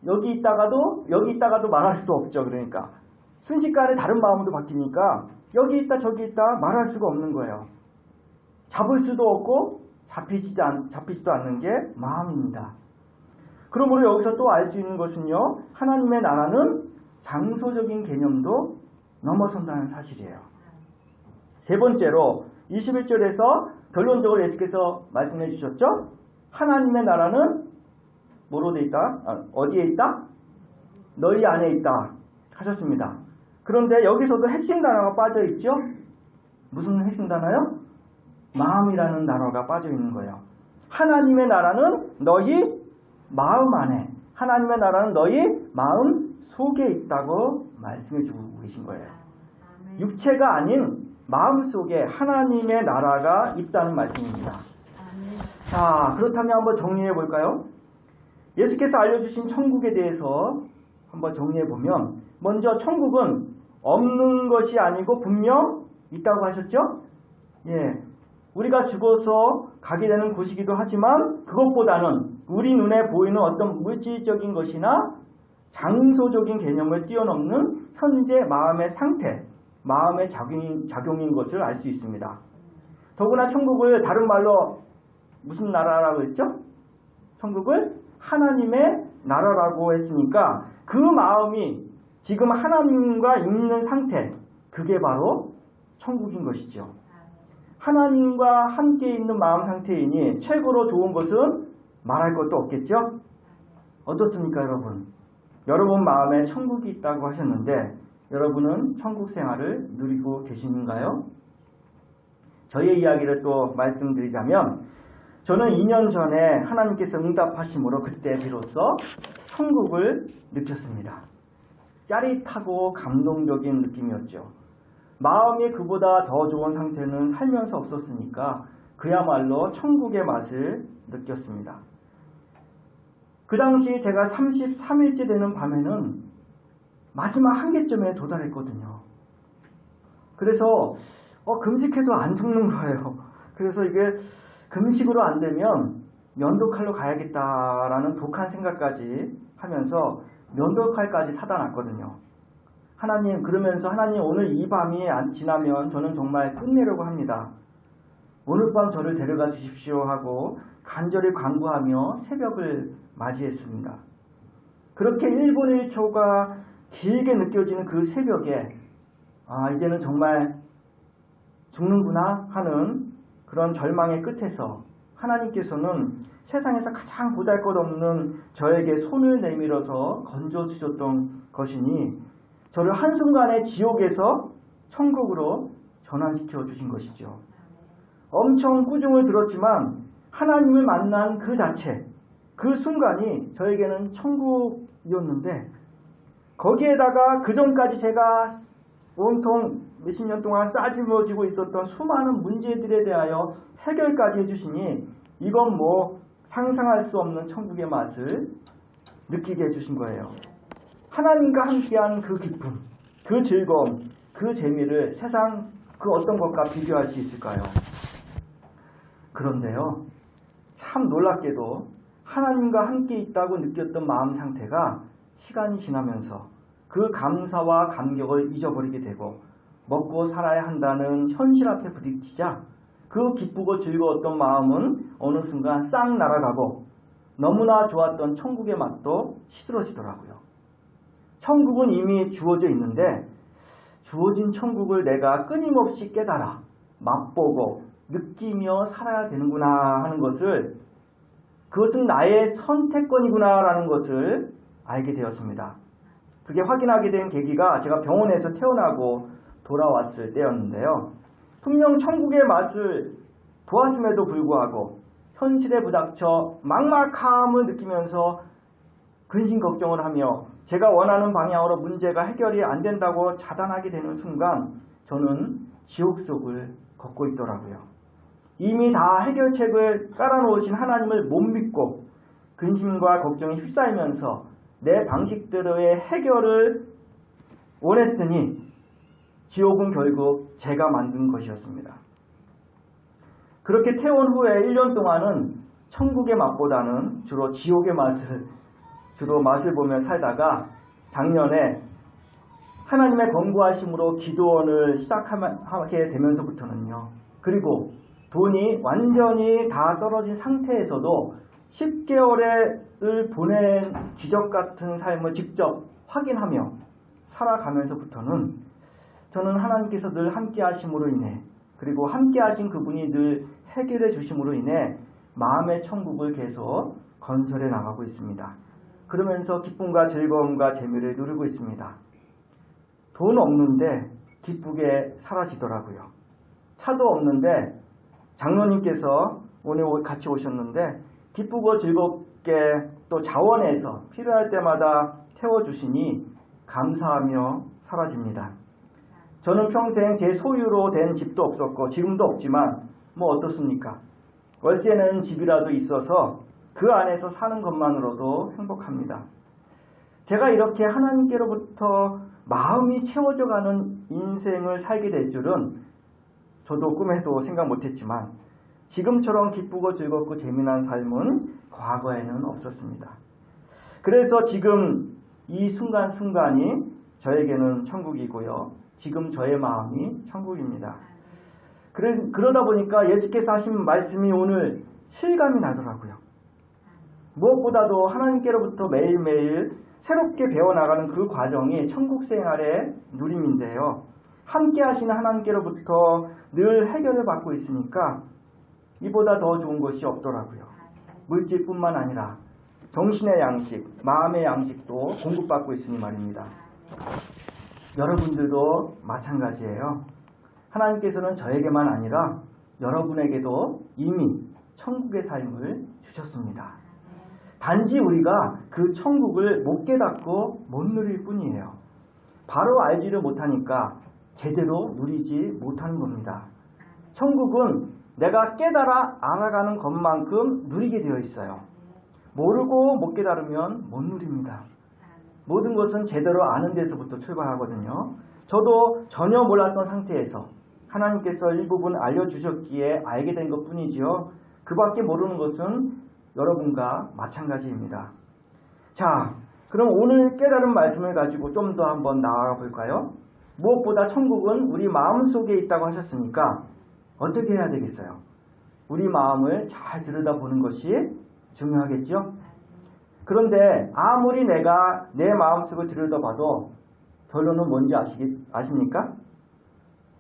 Speaker 1: 여기 있다가도 말할 수도 없죠. 그러니까 순식간에 다른 마음으로 바뀌니까 여기 있다 저기 있다 말할 수가 없는 거예요. 잡을 수도 없고 잡히지도 않는 게 마음입니다. 그러므로 여기서 또 알 수 있는 것은요, 하나님의 나라는 장소적인 개념도 넘어선다는 사실이에요. 세 번째로 21절에서 결론적으로 예수께서 말씀해 주셨죠? 하나님의 나라는 뭐로 돼 있다? 어디에 있다? 너희 안에 있다 하셨습니다. 그런데 여기서도 핵심 단어가 빠져 있죠? 무슨 핵심 단어요? 마음이라는 단어가 빠져 있는 거예요. 하나님의 나라는 너희 마음 안에, 하나님의 나라는 너희 마음 속에 있다고 말씀해 주고 계신 거예요. 육체가 아닌 마음 속에 하나님의 나라가 있다는 말씀입니다. 자, 그렇다면 한번 정리해 볼까요? 예수께서 알려주신 천국에 대해서 한번 정리해 보면, 먼저 천국은 없는 것이 아니고 분명 있다고 하셨죠? 예, 우리가 죽어서 가게 되는 곳이기도 하지만 그것보다는 우리 눈에 보이는 어떤 물질적인 것이나 장소적인 개념을 뛰어넘는 현재 마음의 상태, 마음의 작용인 것을 알 수 있습니다. 더구나 천국을 다른 말로 무슨 나라라고 했죠? 천국을 하나님의 나라라고 했으니까 그 마음이 지금 하나님과 있는 상태, 그게 바로 천국인 것이죠. 하나님과 함께 있는 마음 상태이니 최고로 좋은 것은 말할 것도 없겠죠? 어떻습니까, 여러분? 여러분 마음에 천국이 있다고 하셨는데 여러분은 천국 생활을 누리고 계신가요? 저의 이야기를 또 말씀드리자면 저는 2년 전에 하나님께서 응답하심으로 그때 비로소 천국을 느꼈습니다. 짜릿하고 감동적인 느낌이었죠. 마음이 그보다 더 좋은 상태는 살면서 없었으니까 그야말로 천국의 맛을 느꼈습니다. 그 당시 제가 33일째 되는 밤에는 마지막 한계점에 도달했거든요. 그래서 금식해도 안 죽는 거예요. 그래서 이게 금식으로 안 되면 면도칼로 가야겠다라는 독한 생각까지 하면서 면도칼까지 사다 놨거든요. 하나님, 그러면서 하나님 오늘 이 밤이 지나면 저는 정말 끝내려고 합니다. 오늘 밤 저를 데려가 주십시오 하고 간절히 간구하며 새벽을 맞이했습니다. 그렇게 1분 1초가 길게 느껴지는 그 새벽에 이제는 정말 죽는구나 하는 그런 절망의 끝에서 하나님께서는 세상에서 가장 보잘것없는 저에게 손을 내밀어서 건져주셨던 것이니 저를 한순간에 지옥에서 천국으로 전환시켜 주신 것이죠. 엄청 꾸중을 들었지만 하나님을 만난 그 자체, 그 순간이 저에게는 천국이었는데 거기에다가 그전까지 제가 온통 몇십 년 동안 싸집어지고 있었던 수많은 문제들에 대하여 해결까지 해주시니 이건 뭐 상상할 수 없는 천국의 맛을 느끼게 해주신 거예요. 하나님과 함께한 그 기쁨, 그 즐거움, 그 재미를 세상 그 어떤 것과 비교할 수 있을까요? 그런데요, 참 놀랍게도 하나님과 함께 있다고 느꼈던 마음 상태가 시간이 지나면서 그 감사와 감격을 잊어버리게 되고 먹고 살아야 한다는 현실 앞에 부딪히자 그 기쁘고 즐거웠던 마음은 어느 순간 싹 날아가고 너무나 좋았던 천국의 맛도 시들어지더라고요. 천국은 이미 주어져 있는데 주어진 천국을 내가 끊임없이 깨달아 맛보고 느끼며 살아야 되는구나 하는 것을, 그것은 나의 선택권이구나 라는 것을 알게 되었습니다. 그게 확인하게 된 계기가 제가 병원에서 퇴원하고 돌아왔을 때였는데요. 분명 천국의 맛을 보았음에도 불구하고 현실에 부닥쳐 막막함을 느끼면서 근심 걱정을 하며 제가 원하는 방향으로 문제가 해결이 안 된다고 자단하게 되는 순간 저는 지옥 속을 걷고 있더라고요. 이미 다 해결책을 깔아놓으신 하나님을 못 믿고 근심과 걱정에 휩싸이면서 내 방식대로의 해결을 원했으니 지옥은 결국 제가 만든 것이었습니다. 그렇게 퇴원 후에 1년 동안은 천국의 맛보다는 주로 지옥의 맛을 보며 살다가 작년에 하나님의 권고하심으로 기도원을 시작하게 되면서부터는요. 그리고 돈이 완전히 다 떨어진 상태에서도 10개월을 보낸 기적 같은 삶을 직접 확인하며 살아가면서부터는 저는 하나님께서 늘 함께 하심으로 인해, 그리고 함께 하신 그분이 늘 해결해 주심으로 인해 마음의 천국을 계속 건설해 나가고 있습니다. 그러면서 기쁨과 즐거움과 재미를 누리고 있습니다. 돈 없는데 기쁘게 살아지더라고요. 차도 없는데 장로님께서 오늘 같이 오셨는데 기쁘고 즐겁게 또 자원해서 필요할 때마다 태워주시니 감사하며 사라집니다. 저는 평생 제 소유로 된 집도 없었고 지금도 없지만 뭐 어떻습니까? 월세 내는 집이라도 있어서 그 안에서 사는 것만으로도 행복합니다. 제가 이렇게 하나님께로부터 마음이 채워져가는 인생을 살게 될 줄은 저도 꿈에도 생각 못했지만 지금처럼 기쁘고 즐겁고 재미난 삶은 과거에는 없었습니다. 그래서 지금 이 순간순간이 저에게는 천국이고요. 지금 저의 마음이 천국입니다. 그러다 보니까 예수께서 하신 말씀이 오늘 실감이 나더라고요. 무엇보다도 하나님께로부터 매일매일 새롭게 배워나가는 그 과정이 천국 생활의 누림인데요. 함께 하시는 하나님께로부터 늘 해결을 받고 있으니까 이보다 더 좋은 것이 없더라고요. 물질뿐만 아니라 정신의 양식, 마음의 양식도 공급받고 있으니 말입니다. 여러분들도 마찬가지예요. 하나님께서는 저에게만 아니라 여러분에게도 이미 천국의 삶을 주셨습니다. 단지 우리가 그 천국을 못 깨닫고 못 누릴 뿐이에요. 바로 알지를 못하니까 제대로 누리지 못하는 겁니다. 천국은 내가 깨달아 알아가는 것만큼 누리게 되어 있어요. 모르고 못 깨달으면 못 누립니다. 모든 것은 제대로 아는 데서부터 출발하거든요. 저도 전혀 몰랐던 상태에서 하나님께서 일부분 알려주셨기에 알게 된 것뿐이지요. 그 밖에 모르는 것은 여러분과 마찬가지입니다. 자, 그럼 오늘 깨달은 말씀을 가지고 좀 더 한번 나아가 볼까요? 무엇보다 천국은 우리 마음속에 있다고 하셨으니까 어떻게 해야 되겠어요? 우리 마음을 잘 들여다보는 것이 중요하겠죠? 그런데 아무리 내가 내 마음속을 들여다봐도 결론은 뭔지 아십니까?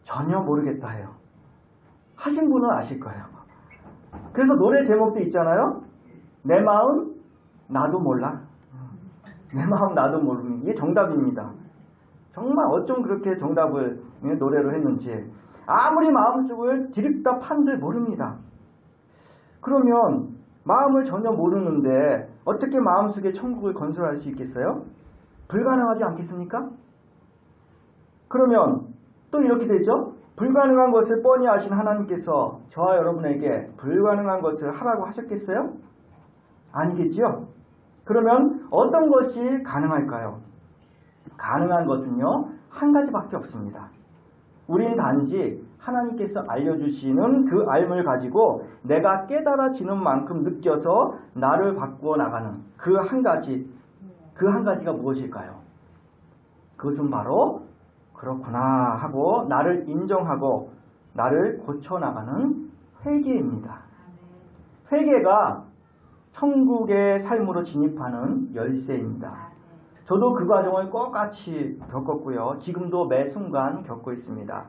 Speaker 1: 전혀 모르겠다 해요. 하신 분은 아실 거예요. 그래서 노래 제목도 있잖아요. 내 마음 나도 몰라. 내 마음 나도 모르니. 이게 정답입니다. 정말 어쩜 그렇게 정답을 노래로 했는지. 아무리 마음속을 디립다 판들 모릅니다. 그러면 마음을 전혀 모르는데 어떻게 마음속에 천국을 건설할 수 있겠어요? 불가능하지 않겠습니까? 그러면 또 이렇게 되죠. 불가능한 것을 뻔히 아신 하나님께서 저와 여러분에게 불가능한 것을 하라고 하셨겠어요? 아니겠죠? 그러면 어떤 것이 가능할까요? 가능한 것은요, 한 가지밖에 없습니다. 우린 단지 하나님께서 알려주시는 그 알을 가지고 내가 깨달아지는 만큼 느껴서 나를 바꾸어 나가는 그 한 가지가 무엇일까요? 그것은 바로 그렇구나 하고 나를 인정하고 나를 고쳐나가는 회개입니다. 회개가 천국의 삶으로 진입하는 열쇠입니다. 저도 그 과정을 똑같이 겪었고요. 지금도 매 순간 겪고 있습니다.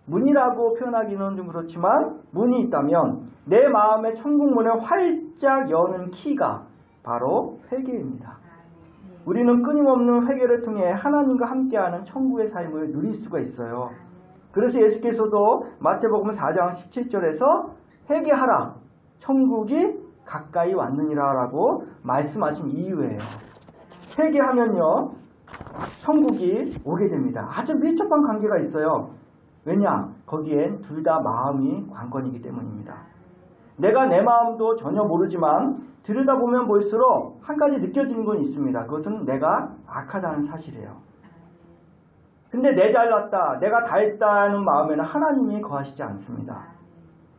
Speaker 1: 문이라고 표현하기는 좀 그렇지만 문이 있다면 내 마음의 천국 문을 활짝 여는 키가 바로 회개입니다. 우리는 끊임없는 회개를 통해 하나님과 함께하는 천국의 삶을 누릴 수가 있어요. 그래서 예수께서도 마태복음 4장 17절에서 회개하라 천국이 가까이 왔느니라 라고 말씀하신 이유예요. 회개하면요 천국이 오게 됩니다. 아주 밀접한 관계가 있어요. 왜냐? 거기엔 둘 다 마음이 관건이기 때문입니다. 내가 내 마음도 전혀 모르지만 들여다보면 볼수록 한 가지 느껴지는 건 있습니다. 그것은 내가 악하다는 사실이에요. 근데 내 잘났다, 내가 다 했다는 마음에는 하나님이 거하시지 않습니다.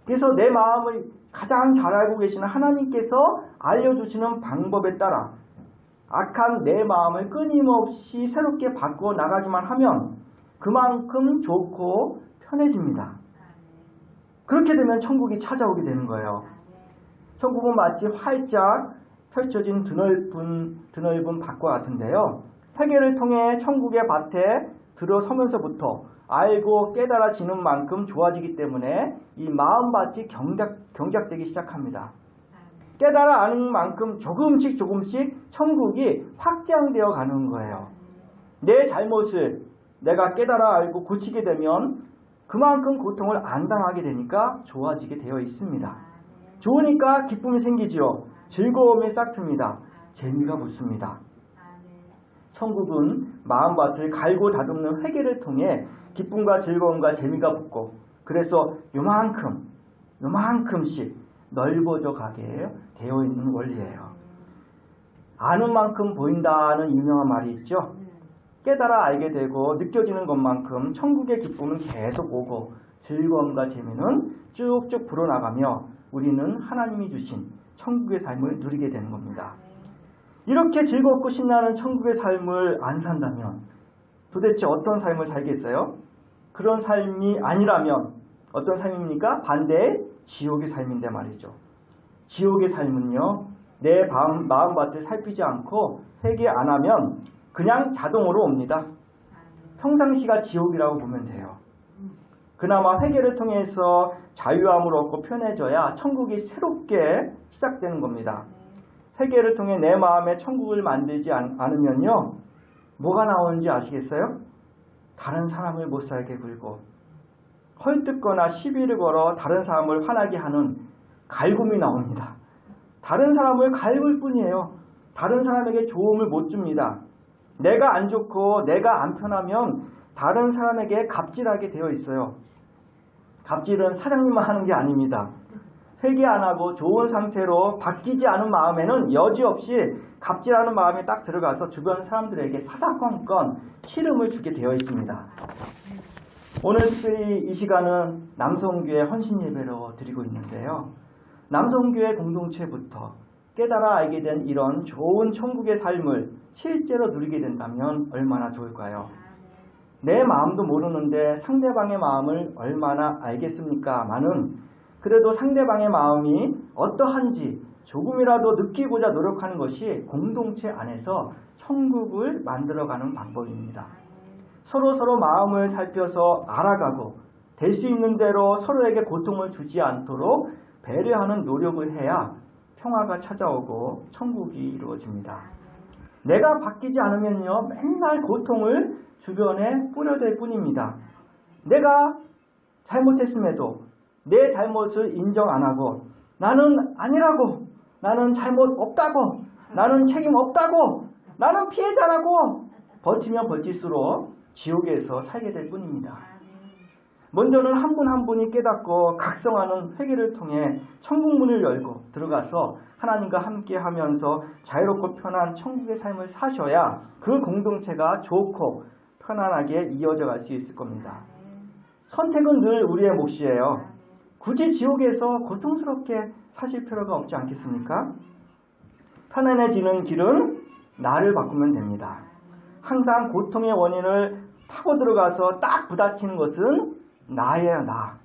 Speaker 1: 그래서 내 마음을 가장 잘 알고 계시는 하나님께서 알려주시는 방법에 따라 악한 내 마음을 끊임없이 새롭게 바꾸어 나가기만 하면 그만큼 좋고 편해집니다. 그렇게 되면 천국이 찾아오게 되는 거예요. 천국은 마치 활짝 펼쳐진 드넓은 밭과 같은데요. 회개를 통해 천국의 밭에 들어서면서부터 알고 깨달아지는 만큼 좋아지기 때문에 이 마음밭이 경작되기 시작합니다. 깨달아 아는 만큼 조금씩 천국이 확장되어 가는 거예요. 내 잘못을 내가 깨달아 알고 고치게 되면 그만큼 고통을 안 당하게 되니까 좋아지게 되어 있습니다. 좋으니까 기쁨이 생기지요. 즐거움이 싹틉니다. 재미가 붙습니다. 천국은 마음밭을 갈고 다듬는 회개를 통해 기쁨과 즐거움과 재미가 붙고 그래서 요만큼씩 넓어져 가게 되어 있는 원리예요. 아는 만큼 보인다는 유명한 말이 있죠. 깨달아 알게 되고 느껴지는 것만큼 천국의 기쁨은 계속 오고 즐거움과 재미는 쭉쭉 불어나가며 우리는 하나님이 주신 천국의 삶을 누리게 되는 겁니다. 이렇게 즐겁고 신나는 천국의 삶을 안 산다면 도대체 어떤 삶을 살겠어요? 그런 삶이 아니라면 어떤 삶입니까? 반대의 지옥의 삶인데 말이죠. 지옥의 삶은요, 내 마음밭을 살피지 않고 회개 안 하면 그냥 자동으로 옵니다. 평상시가 지옥이라고 보면 돼요. 그나마 회개를 통해서 자유함을 얻고 편해져야 천국이 새롭게 시작되는 겁니다. 회개를 통해 내 마음에 천국을 만들지 않으면요, 뭐가 나오는지 아시겠어요? 다른 사람을 못 살게 굴고 헐뜯거나 시비를 걸어 다른 사람을 화나게 하는 갈굼이 나옵니다. 다른 사람을 갈굴 뿐이에요. 다른 사람에게 도움을 못 줍니다. 내가 안 좋고 내가 안 편하면 다른 사람에게 갑질하게 되어 있어요. 갑질은 사장님만 하는 게 아닙니다. 회개 안 하고 좋은 상태로 바뀌지 않은 마음에는 여지없이 갑질하는 마음이 딱 들어가서 주변 사람들에게 사사건건 시름을 주게 되어 있습니다. 오늘 이 시간은 남성교회 헌신 예배로 드리고 있는데요. 남성교회 공동체부터 깨달아 알게 된 이런 좋은 천국의 삶을 실제로 누리게 된다면 얼마나 좋을까요? 내 마음도 모르는데 상대방의 마음을 얼마나 알겠습니까?만은 그래도 상대방의 마음이 어떠한지 조금이라도 느끼고자 노력하는 것이 공동체 안에서 천국을 만들어가는 방법입니다. 서로 마음을 살펴서 알아가고 될 수 있는 대로 서로에게 고통을 주지 않도록 배려하는 노력을 해야 평화가 찾아오고 천국이 이루어집니다. 내가 바뀌지 않으면요, 맨날 고통을 주변에 뿌려댈 뿐입니다. 내가 잘못했음에도 내 잘못을 인정 안 하고 나는 아니라고, 나는 잘못 없다고, 나는 책임 없다고, 나는 피해자라고 버티면 버틸수록 지옥에서 살게 될 뿐입니다. 먼저는 한 분 한 분이 깨닫고 각성하는 회개를 통해 천국문을 열고 들어가서 하나님과 함께 하면서 자유롭고 편한 천국의 삶을 사셔야 그 공동체가 좋고 편안하게 이어져 갈 수 있을 겁니다. 선택은 늘 우리의 몫이에요. 굳이 지옥에서 고통스럽게 사실 필요가 없지 않겠습니까? 편안해지는 길은 나를 바꾸면 됩니다. 항상 고통의 원인을 파고 들어가서 딱 부딪히는 것은 나예요, 나.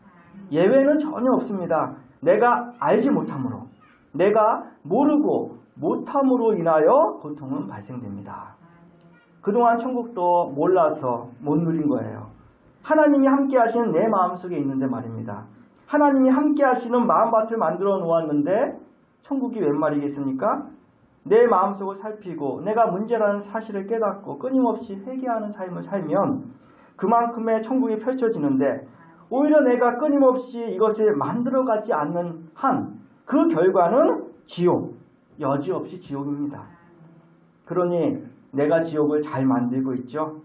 Speaker 1: 예외는 전혀 없습니다. 내가 알지 못함으로, 내가 모르고 못함으로 인하여 고통은 발생됩니다. 그동안 천국도 몰라서 못 누린 거예요. 하나님이 함께 하시는 내 마음속에 있는데 말입니다. 하나님이 함께 하시는 마음밭을 만들어 놓았는데 천국이 웬 말이겠습니까? 내 마음속을 살피고 내가 문제라는 사실을 깨닫고 끊임없이 회개하는 삶을 살면 그만큼의 천국이 펼쳐지는데 오히려 내가 끊임없이 이것을 만들어가지 않는 한 그 결과는 지옥, 여지없이 지옥입니다. 그러니 내가 지옥을 잘 만들고 있죠.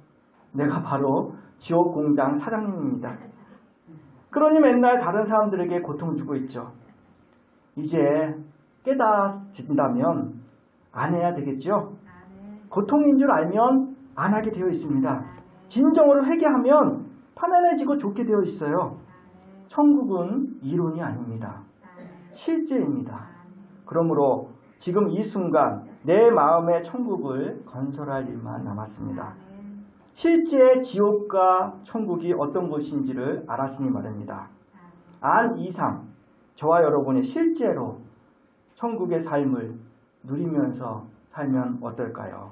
Speaker 1: 내가 바로 지옥 공장 사장님입니다. 그러니 맨날 다른 사람들에게 고통 주고 있죠. 이제 깨달아진다면 안 해야 되겠죠. 고통인 줄 알면 안 하게 되어 있습니다. 진정으로 회개하면 편안해지고 좋게 되어 있어요. 천국은 이론이 아닙니다. 실제입니다. 그러므로 지금 이 순간 내 마음의 천국을 건설할 일만 남았습니다. 실제 지옥과 천국이 어떤 곳인지를 알았으니 말입니다. 안 이상 저와 여러분이 실제로 천국의 삶을 누리면서 살면 어떨까요?